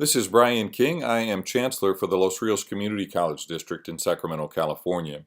This is Brian King. I am Chancellor for the Los Rios Community College District in Sacramento, California.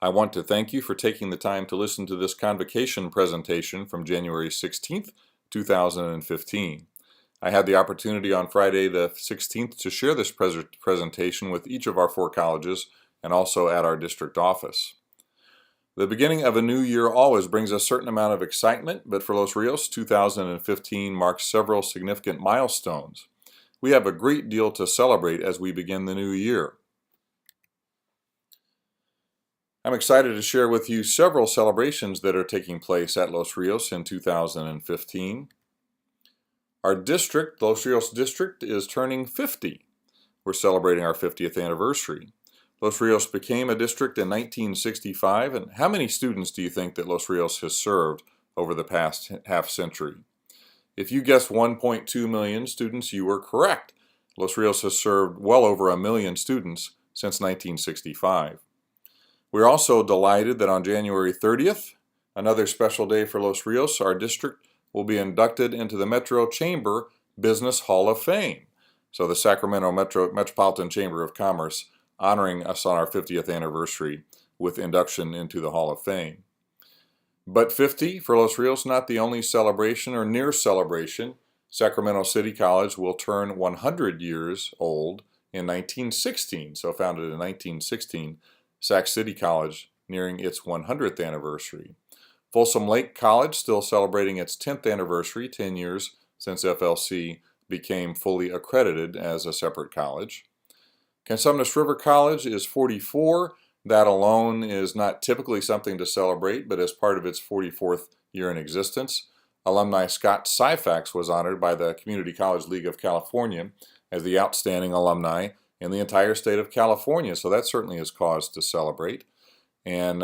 I want to thank you for taking the time to listen to this Convocation presentation from January 16th, 2015. I had the opportunity on Friday the 16th to share this presentation with each of our 4 colleges and also at our district office. The beginning of a new year always brings a certain amount of excitement, but for Los Rios, 2015 marks several significant milestones. We have a great deal to celebrate as we begin the new year. I'm excited to share with you several celebrations that are taking place at Los Rios in 2015. Our district, Los Rios District, is turning 50. We're celebrating our 50th anniversary. Los Rios became a district in 1965, and how many students do you think that Los Rios has served over the past half century? If you guessed 1.2 million students, you were correct. Los Rios has served well over 1 million students since 1965. We're also delighted that on January 30th, another special day for Los Rios, our district will be inducted into the Metro Chamber Business Hall of Fame. So the Sacramento Metropolitan Chamber of Commerce honoring us on our 50th anniversary with induction into the Hall of Fame. But 50 for Los Rios, not the only celebration or near celebration. Sacramento City College will turn 100 years old in 1916. So founded in 1916, Sac City College nearing its 100th anniversary. Folsom Lake College still celebrating its 10th anniversary, 10 years since FLC became fully accredited as a separate college. Cosumnes River College is 44. That alone is not typically something to celebrate, but as part of its 44th year in existence, alumni Scott Syfax was honored by the Community College League of California as the outstanding alumni in the entire state of California, so that certainly is cause to celebrate. And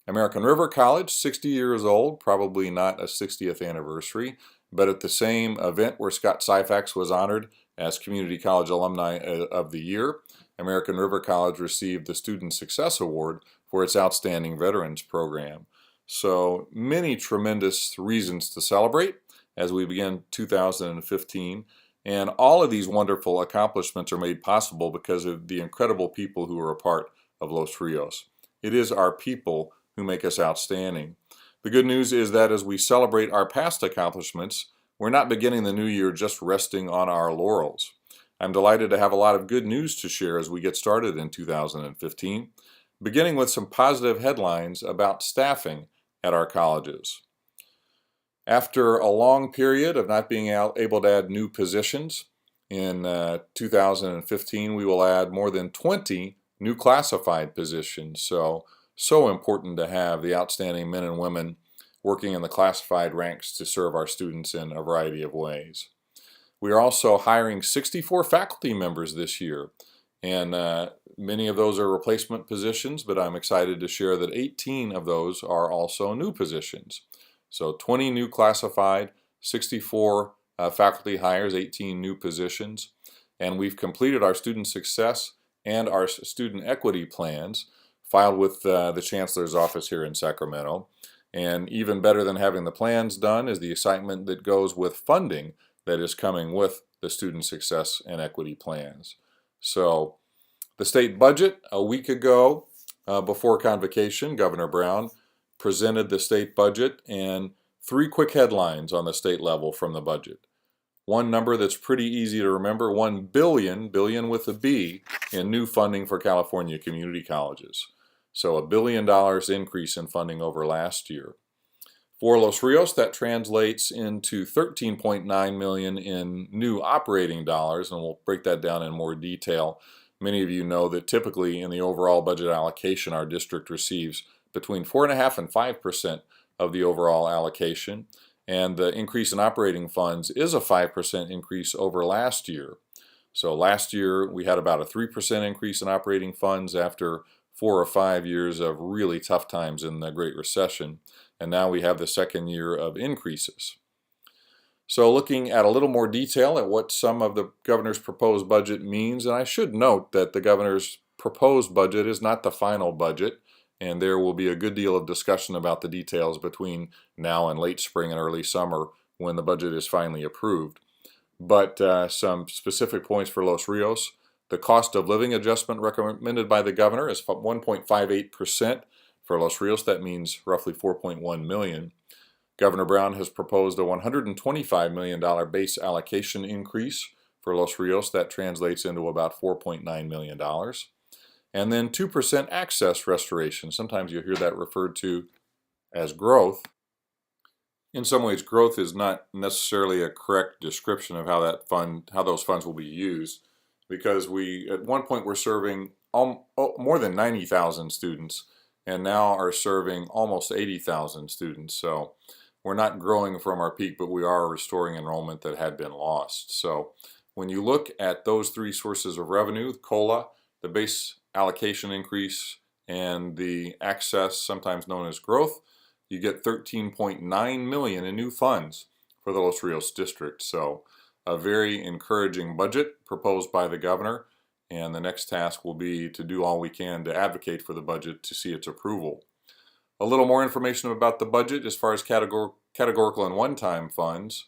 American River College, 60 years old, probably not a 60th anniversary, but at the same event where Scott Syfax was honored as Community College Alumni of the Year, American River College received the Student Success Award for its Outstanding Veterans Program. So many tremendous reasons to celebrate as we begin 2015. And all of these wonderful accomplishments are made possible because of the incredible people who are a part of Los Rios. It is our people who make us outstanding. The good news is that as we celebrate our past accomplishments, we're not beginning the new year just resting on our laurels. I'm delighted to have a lot of good news to share as we get started in 2015, beginning with some positive headlines about staffing at our colleges. After a long period of not being able to add new positions, in 2015 we will add more than 20 new classified positions. So important to have the outstanding men and women working in the classified ranks to serve our students in a variety of ways. We are also hiring 64 faculty members this year, and many of those are replacement positions, but I'm excited to share that 18 of those are also new positions. So 20 new classified, 64 faculty hires, 18 new positions, and we've completed our student success and our student equity plans filed with the Chancellor's office here in Sacramento. And even better than having the plans done is the excitement that goes with funding that is coming with the student success and equity plans. So the state budget a week ago before Convocation, Governor Brown presented the state budget and 3 quick headlines on the state level from the budget. One number that's pretty easy to remember, $1 billion, billion with a B, in new funding for California community colleges. So $1 billion increase in funding over last year. For Los Rios, that translates into $13.9 million in new operating dollars, and we'll break that down in more detail. Many of you know that typically in the overall budget allocation, our district receives between 4.5% and 5% of the overall allocation, and the increase in operating funds is a 5% increase over last year. So last year we had about a 3% increase in operating funds after 4 or 5 years of really tough times in the Great Recession, and now we have the second year of increases. So looking at a little more detail at what some of the governor's proposed budget means, and I should note that the governor's proposed budget is not the final budget, and there will be a good deal of discussion about the details between now and late spring and early summer when the budget is finally approved. But some specific points for Los Rios. The cost of living adjustment recommended by the governor is 1.58% for Los Rios. That means roughly 4.1 million. Governor Brown has proposed a $125 million base allocation increase for Los Rios. That translates into about $4.9 million. And then 2% access restoration. Sometimes you hear that referred to as growth. In some ways, growth is not necessarily a correct description of how those funds will be used, because at one point we're serving more than 90,000 students, and now are serving almost 80,000 students. So we're not growing from our peak, but we are restoring enrollment that had been lost. So when you look at those three sources of revenue, the COLA, the base allocation increase, and the access, sometimes known as growth, you get $13.9 million in new funds for the Los Rios district. So a very encouraging budget proposed by the governor, and the next task will be to do all we can to advocate for the budget to see its approval. A little more information about the budget as far as categorical and one-time funds.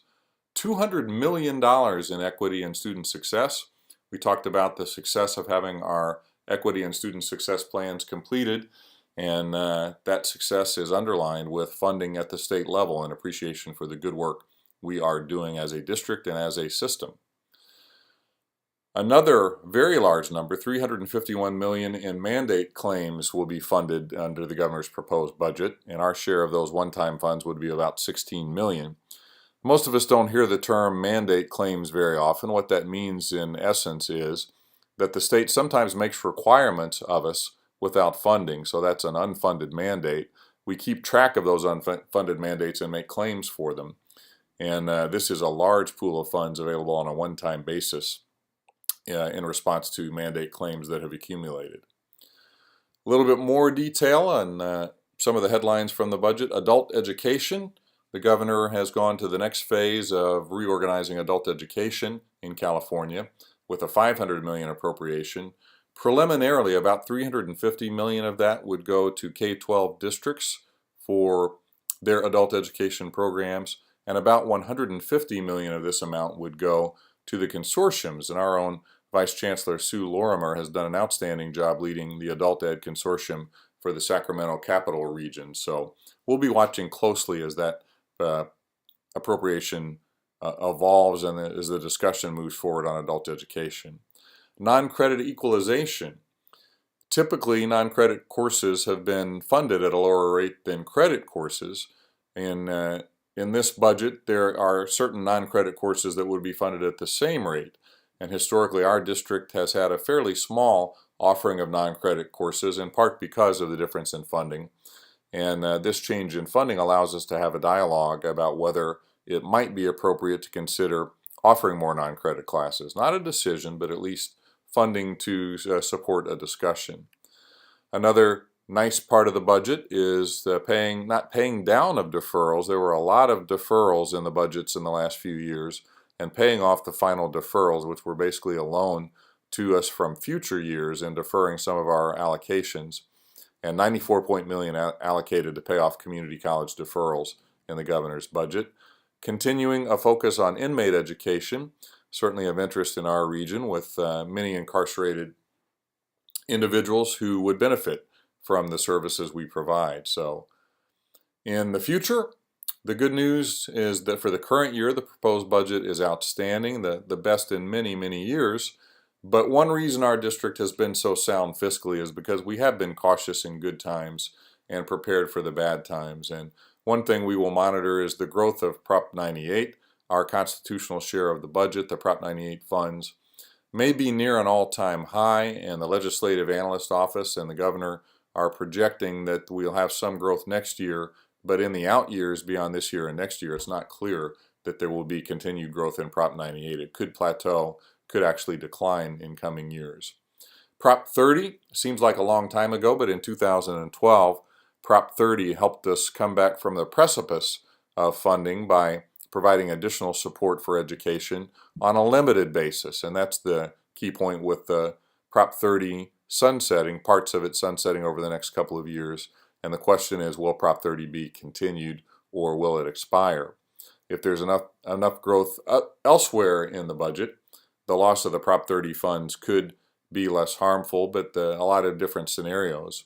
$200 million in equity and student success. We talked about the success of having our equity and student success plans completed, and that success is underlined with funding at the state level and appreciation for the good work we are doing as a district and as a system. Another very large number, $351 million in mandate claims, will be funded under the governor's proposed budget, and our share of those one-time funds would be about $16 million. Most of us don't hear the term mandate claims very often. What that means in essence is that the state sometimes makes requirements of us without funding, so that's an unfunded mandate. We keep track of those unfunded mandates and make claims for them. And this is a large pool of funds available on a one-time basis in response to mandate claims that have accumulated. A little bit more detail on some of the headlines from the budget. Adult education. The governor has gone to the next phase of reorganizing adult education in California with a $500 million appropriation. Preliminarily, about $350 million of that would go to K-12 districts for their adult education programs, and about $150 million of this amount would go to the consortiums. And our own Vice Chancellor Sue Lorimer has done an outstanding job leading the Adult Ed Consortium for the Sacramento Capital Region. So we'll be watching closely as that appropriation evolves and as the discussion moves forward on adult education. Non-credit equalization. Typically, non-credit courses have been funded at a lower rate than credit courses. In this budget, there are certain non-credit courses that would be funded at the same rate. And historically, our district has had a fairly small offering of non-credit courses, in part because of the difference in funding. And this change in funding allows us to have a dialogue about whether it might be appropriate to consider offering more non-credit classes. Not a decision, but at least funding to support a discussion. Another nice part of the budget is not paying down of deferrals. There were a lot of deferrals in the budgets in the last few years, and paying off the final deferrals, which were basically a loan to us from future years, and deferring some of our allocations. And $94 million allocated to pay off community college deferrals in the governor's budget. Continuing a focus on inmate education, certainly of interest in our region, with many incarcerated individuals who would benefit from the services we provide. So in the future, the good news is that for the current year, the proposed budget is outstanding, the best in many, many years. But one reason our district has been so sound fiscally is because we have been cautious in good times and prepared for the bad times. And one thing we will monitor is the growth of Prop 98, our constitutional share of the budget. The Prop 98 funds may be near an all-time high, and the Legislative Analyst Office and the governor are projecting that we'll have some growth next year, but in the out years beyond this year and next year, it's not clear that there will be continued growth in Prop 98. It could plateau, could actually decline in coming years. Prop 30 seems like a long time ago, but in 2012, Prop 30 helped us come back from the precipice of funding by providing additional support for education on a limited basis. And that's the key point with the Prop 30 sunsetting, parts of it sunsetting over the next couple of years. And the question is, will Prop 30 be continued or will it expire? if there's enough growth elsewhere in the budget, the loss of the Prop 30 funds could be less harmful, but a lot of different scenarios.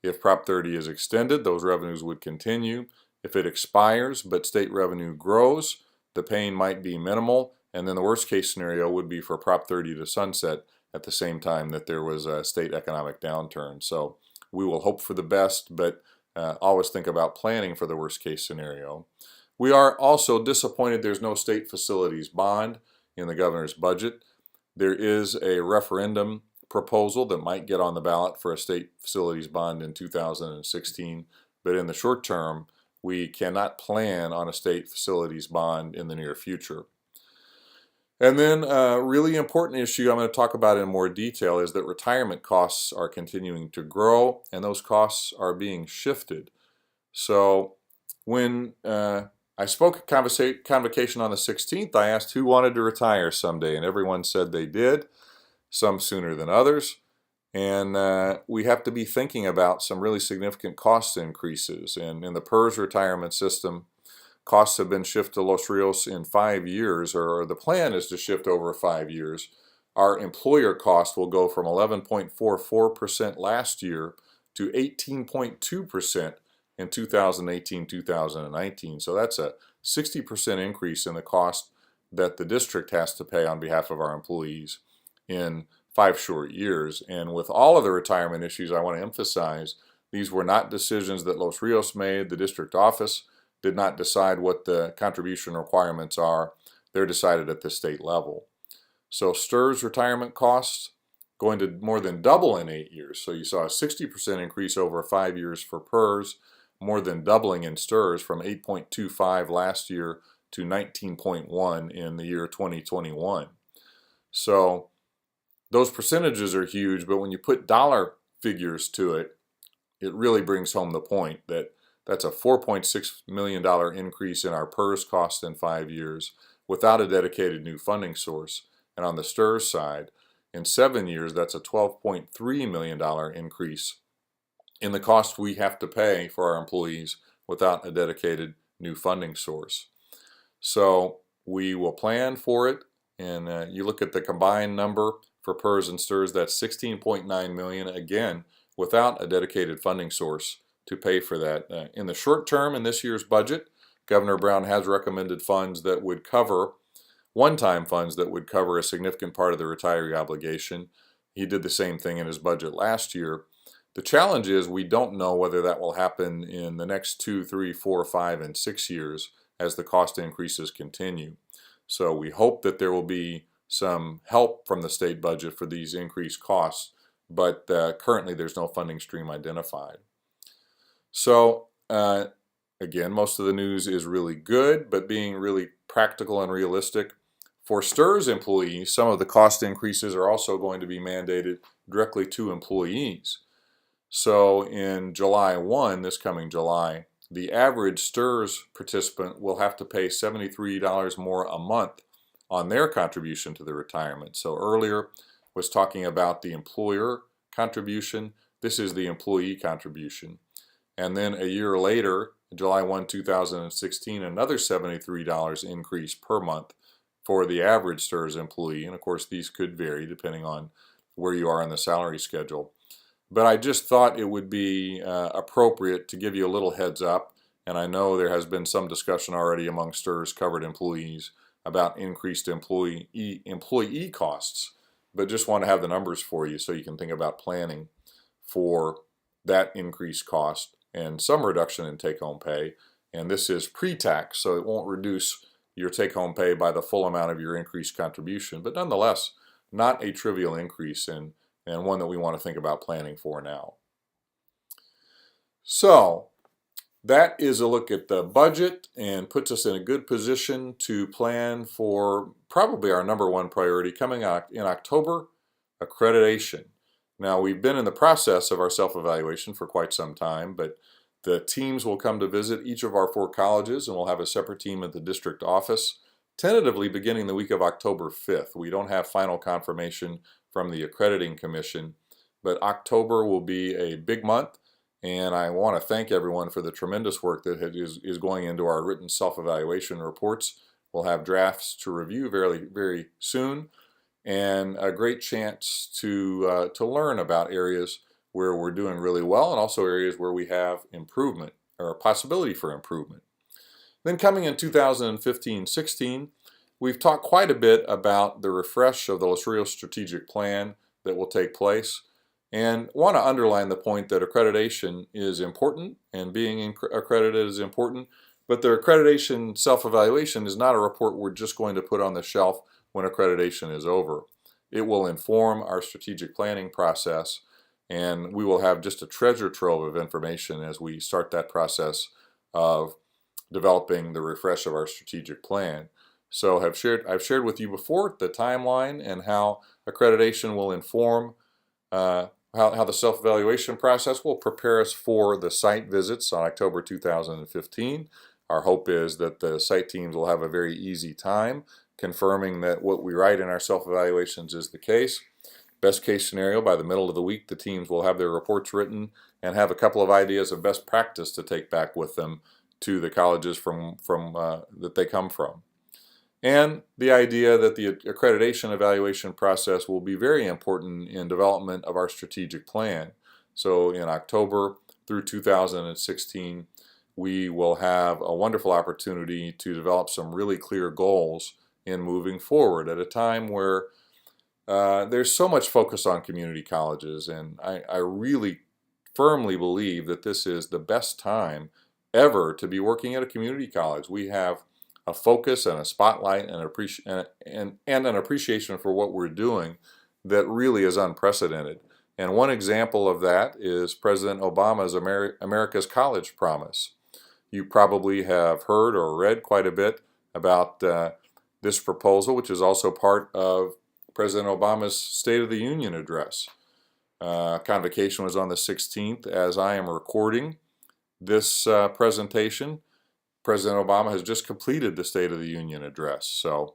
If Prop 30 is extended, those revenues would continue. If it expires but state revenue grows, the pain might be minimal, and then the worst case scenario would be for Prop 30 to sunset at the same time that there was a state economic downturn. So we will hope for the best, but always think about planning for the worst case scenario. We are also disappointed there's no state facilities bond in the governor's budget. There is a referendum proposal that might get on the ballot for a state facilities bond in 2016, but in the short term, we cannot plan on a state facilities bond in the near future. And then a really important issue I'm going to talk about in more detail is that retirement costs are continuing to grow, and those costs are being shifted. So when I spoke at Convocation on the 16th, I asked who wanted to retire someday, and everyone said they did, some sooner than others. And we have to be thinking about some really significant cost increases. And in the PERS retirement system, costs have been shifted to Los Rios in 5 years, or the plan is to shift over 5 years. Our employer cost will go from 11.44% last year to 18.2% in 2018-2019. So that's a 60% increase in the cost that the district has to pay on behalf of our employees in 5 short years. And with all of the retirement issues, I want to emphasize these were not decisions that Los Rios made. The district office did not decide what the contribution requirements are. They're decided at the state level. So STRS retirement costs going to more than double in 8 years. So you saw a 60% increase over 5 years for PERS, more than doubling in STRS from 8.25 last year to 19.1 in the year 2021. So those percentages are huge, but when you put dollar figures to it, it really brings home the point that that's a $4.6 million increase in our PERS cost in 5 years without a dedicated new funding source. And on the STRS side, in 7 years, that's a $12.3 million increase in the cost we have to pay for our employees without a dedicated new funding source. So we will plan for it, and you look at the combined number for PERS and STRS, that's $16.9 million, again, without a dedicated funding source to pay for that. In the short term, in this year's budget, Governor Brown has recommended funds that would cover, one-time funds that would cover a significant part of the retiree obligation. He did the same thing in his budget last year. The challenge is we don't know whether that will happen in the next 2, 3, 4, 5, and 6 years as the cost increases continue. So we hope that there will be some help from the state budget for these increased costs, but currently there's no funding stream identified. So again, most of the news is really good, but being really practical and realistic. For STRS employees, some of the cost increases are also going to be mandated directly to employees. So in July 1, this coming July, the average STRS participant will have to pay $73 more a month on their contribution to the retirement. So earlier was talking about the employer contribution. This is the employee contribution. And then a year later, July 1, 2016, another $73 increase per month for the average STRS employee. And of course, these could vary depending on where you are on the salary schedule. But I just thought it would be appropriate to give you a little heads up. And I know there has been some discussion already among STRS covered employees about increased employee costs. But just want to have the numbers for you so you can think about planning for that increased cost and some reduction in take-home pay. And this is pre-tax, so it won't reduce your take-home pay by the full amount of your increased contribution. But nonetheless, not a trivial increase and one that we want to think about planning for now. So that is a look at the budget and puts us in a good position to plan for probably our #1 priority coming out in October, accreditation. Now, we've been in the process of our self-evaluation for quite some time, but the teams will come to visit each of our 4 colleges, and we'll have a separate team at the district office, tentatively beginning the week of October 5th. We don't have final confirmation from the accrediting commission, but October will be a big month, And I want to thank everyone for the tremendous work that is going into our written self-evaluation reports. We'll have drafts to review very soon, and a great chance to learn about areas where we're doing really well and also areas where we have improvement or a possibility for improvement. Then coming in 2015-16, we've talked quite a bit about the refresh of the Los Rios strategic plan that will take place, and want to underline the point that accreditation is important and being accredited is important, but the accreditation self-evaluation is not a report we're just going to put on the shelf when accreditation is over. It will inform our strategic planning process, and we will have just a treasure trove of information as we start that process of developing the refresh of our strategic plan. So I've shared with you before the timeline and how accreditation will inform how the self-evaluation process will prepare us for the site visits on October 2015. Our hope is that the site teams will have a very easy time confirming that what we write in our self-evaluations is the case. Best case scenario, by the middle of the week, the teams will have their reports written and have a couple of ideas of best practice to take back with them to the colleges that they come from. And the idea that the accreditation evaluation process will be very important in development of our strategic plan. So in October through 2016, we will have a wonderful opportunity to develop some really clear goals in moving forward at a time where there's so much focus on community colleges, and I really firmly believe that this is the best time ever to be working at a community college. We have a focus and a spotlight and an appreciation for what we're doing that really is unprecedented. And one example of that is President Obama's America's College Promise. You probably have heard or read quite a bit about this proposal, which is also part of President Obama's State of the Union address. Convocation was on the 16th. As I am recording this presentation, President Obama has just completed the State of the Union address. So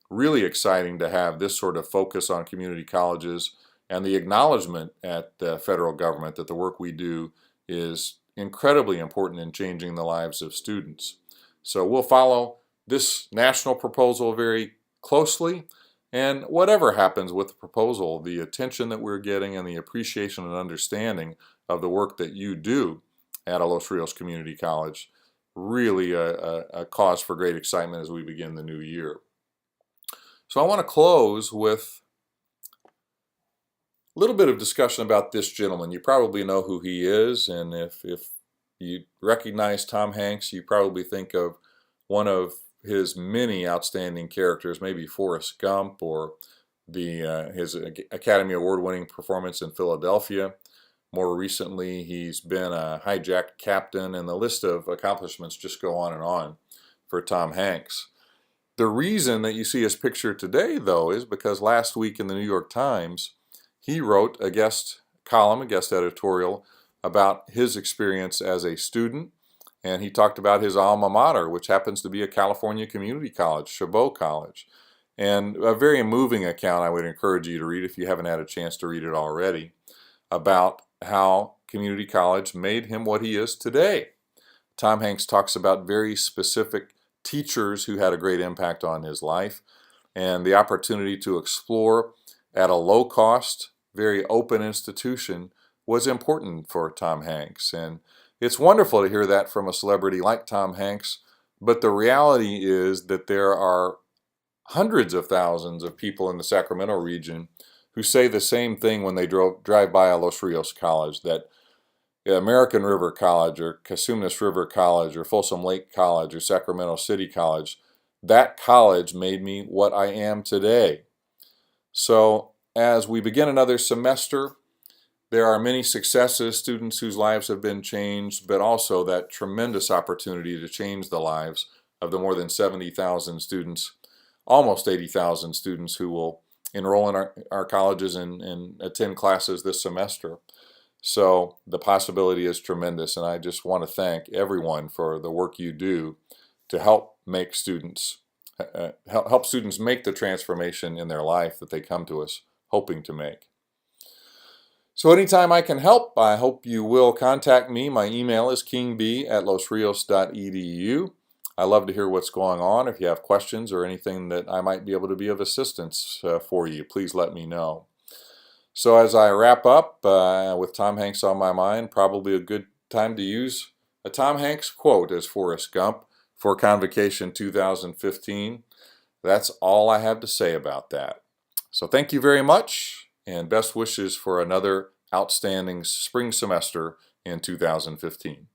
really exciting to have this sort of focus on community colleges and the acknowledgement at the federal government that the work we do is incredibly important in changing the lives of students. So we'll follow this national proposal very closely, and whatever happens with the proposal, the attention that we're getting and the appreciation and understanding of the work that you do at a Los Rios Community College, really a cause for great excitement as we begin the new year. So I want to close with a little bit of discussion about this gentleman. You probably know who he is, and if you recognize Tom Hanks, you probably think of one of his many outstanding characters, maybe Forrest Gump or his Academy Award-winning performance in Philadelphia. More recently, he's been a hijacked captain, and the list of accomplishments just go on and on for Tom Hanks. The reason that you see his picture today, though, is because last week in the New York Times, he wrote a guest column, a guest editorial, about his experience as a student, and he talked about his alma mater, which happens to be a California community college, Chabot College. And a very moving account I would encourage you to read if you haven't had a chance to read it already, about how community college made him what he is today. Tom Hanks talks about very specific teachers who had a great impact on his life, and the opportunity to explore at a low cost, very open institution was important for Tom Hanks. And it's wonderful to hear that from a celebrity like Tom Hanks, but the reality is that there are hundreds of thousands of people in the Sacramento region who say the same thing when they drive by a Los Rios College, that American River College or Cosumnes River College or Folsom Lake College or Sacramento City College, that college made me what I am today. So as we begin another semester, there are many successes, students whose lives have been changed, but also that tremendous opportunity to change the lives of the more than 70,000 students, almost 80,000 students who will enroll in our colleges and attend classes this semester. So the possibility is tremendous, and I just want to thank everyone for the work you do to help make students help students make the transformation in their life that they come to us hoping to make. So anytime I can help, I hope you will contact me. My email is kingb@losrios.edu. I love to hear what's going on. If you have questions or anything that I might be able to be of assistance for you, please let me know. So as I wrap up, with Tom Hanks on my mind, probably a good time to use a Tom Hanks quote as Forrest Gump for Convocation 2015. That's all I have to say about that. So thank you very much, and best wishes for another outstanding spring semester in 2015.